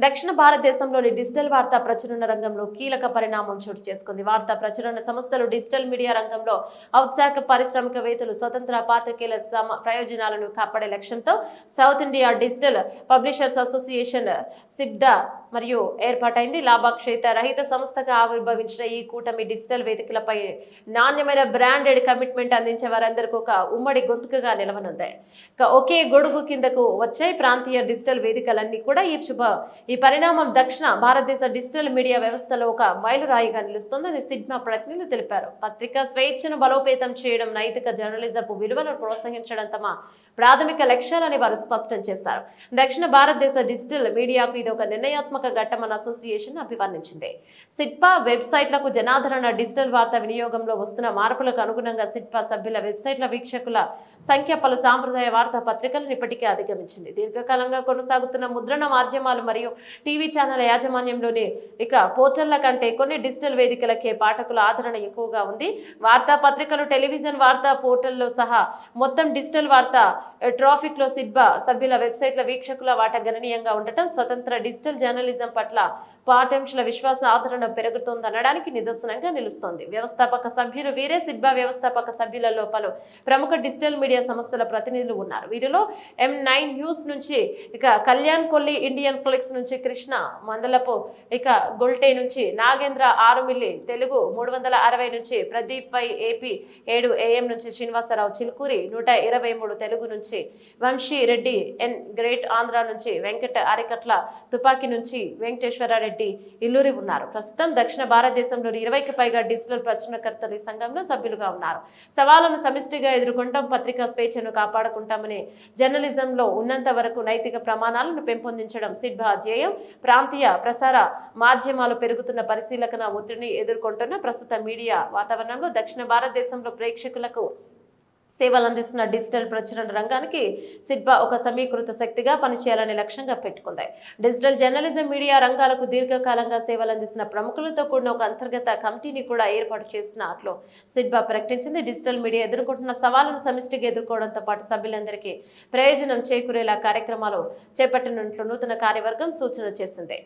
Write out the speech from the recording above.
దక్షిణ భారతదేశంలోని డిజిటల్ వార్తా ప్రచురణ రంగంలో కీలక పరిణామం చోటు చేసుకుంది. వార్తా ప్రచురణ సంస్థలు డిజిటల్ మీడియా రంగంలో ఔత్సాహిక పారిశ్రామికవేత్తలు స్వతంత్ర పాత్రికేయుల ప్రయోజనాలను కాపాడే లక్ష్యంతో south India digital publishers association సిబ్దా మరియు ఏర్పాటైంది. లాభాక్షేత రహిత సంస్థగా ఆవిర్భవించిన ఈ కూటమి డిజిటల్ వేదికలపై నాణ్యమైన బ్రాండెడ్ కమిట్మెంట్ అందించే వారందరికీ ఒక ఉమ్మడి గొంతుకగా నిలవనుంది. ఒకే గొడుగు కిందకు వచ్చాయి ప్రాంతీయ డిజిటల్ వేదికలన్నీ కూడా. ఈ పరిణామం దక్షిణ భారతదేశ డిజిటల్ మీడియా వ్యవస్థలో ఒక మైలురాయిగా నిలుస్తోందని సిగ్మా ప్రతినిధులు తెలిపారు. పత్రికా స్వేచ్ఛను బలోపేతం చేయడం, నైతిక జర్నలిజపు విలువలను ప్రోత్సహించడం తమ ప్రాథమిక లక్ష్యాలని వారు స్పష్టం చేశారు. దక్షిణ భారతదేశ డిజిటల్ మీడియాకు ఇది ఒక నిర్ణయాత్మక ఘట్టమని అసోసియేషన్ అభివర్ణించింది. సిట్పా వెబ్సైట్లకు జనాదరణ, డిజిటల్ వార్తా వినియోగంలో వస్తున్న మార్పులకు అనుగుణంగా సిట్పా సభ్యుల వెబ్సైట్ల వీక్షకుల సంఖ్య పలు సాంప్రదాయ వార్తా పత్రికలను ఇప్పటికే అధిగమించింది. దీర్ఘకాలంగా కొనసాగుతున్న ముద్రణ మాధ్యమాలు మరియు టీవీ ఛానల్ యాజమాన్యంలోని పోర్టళ్ల కంటే కొన్ని డిజిటల్ వేదికలకే పాఠకుల ఆదరణ ఎక్కువగా ఉంది. వార్తా పత్రికలు, టెలివిజన్ వార్తా పోర్టల్లో సహా మొత్తం డిజిటల్ వార్తా ట్రాఫిక్ లో సిట్బా సభ్యుల వెబ్సైట్ల వీక్షకుల వాటా గణనీయంగా ఉండటం స్వతంత్ర డిజిటల్ జర్నలిజం పట్ల పాఠ్యాంశాల విశ్వాస ఆదరణ పెరుగుతోందనడానికి నిదర్శనంగా నిలుస్తోంది. వ్యవస్థాపక సభ్యులు వీరే. సిట్బా వ్యవస్థాపక సభ్యులలో పలు ప్రముఖ డిజిటల్ మీడియా సంస్థల ప్రతినిధులు ఉన్నారు. వీరిలో M9 న్యూస్ నుంచి కళ్యాణ్ కొల్లి, ఇండియన్ ఫ్లిక్స్ నుంచి కృష్ణ మందలపు, గొల్టే నుంచి నాగేంద్ర, ఆరుమిల్లి తెలుగు 360 నుంచి ప్రదీప్ పై, AP 7 AM నుంచి శ్రీనివాసరావు చిలుకూరి, 123 తెలుగు నుంచి వంశీ రెడ్డి, N గ్రేట్ ఆంధ్ర నుంచి వెంకట అరికట్ల, తుపాకి నుంచి వెంకటేశ్వర రెడ్డి ఇల్లూరి ఉన్నారు. ప్రస్తుతం దక్షిణ భారతదేశంలోని 20కి పైగా డిజిటల్ ప్రచురణకర్తలు ఈ సంఘంలో సభ్యులుగా ఉన్నారు. సవాళ్లను సమిష్టిగా ఎదుర్కొంటాం, పత్రికా స్వేచ్ఛను కాపాడుకుంటామని జర్నలిజంలో ఉన్నంత వరకు నైతిక ప్రమాణాలను పెంపొందించడం సిట్బా ధ్యేయం. ప్రాంతీయ ప్రసార మాధ్యమాలు పెరుగుతున్న పరిశీలన ఒత్తిడిని ఎదుర్కొంటున్న ప్రస్తుత మీడియా వాతావరణంలో దక్షిణ భారతదేశంలో ప్రేక్షకులకు సేవలు అందిస్తున్న డిజిటల్ ప్రచురణ రంగానికి సిట్బా ఒక సమీకృత శక్తిగా పనిచేయాలని లక్ష్యంగా పెట్టుకుంది. డిజిటల్ జర్నలిజం, మీడియా రంగాలకు దీర్ఘకాలంగా సేవలు అందిస్తున్న ప్రముఖులతో కూడిన ఒక అంతర్గత కమిటీని కూడా ఏర్పాటు చేస్తున్నట్లు సిట్బా ప్రకటించింది. డిజిటల్ మీడియా ఎదుర్కొంటున్న సవాళ్లను సమిష్టిగా ఎదుర్కోవడంతో పాటు సభ్యులందరికీ ప్రయోజనం చేకూరేలా కార్యక్రమాలు చేపట్టనున్నట్లు నూతన కార్యవర్గం సూచన చేసింది.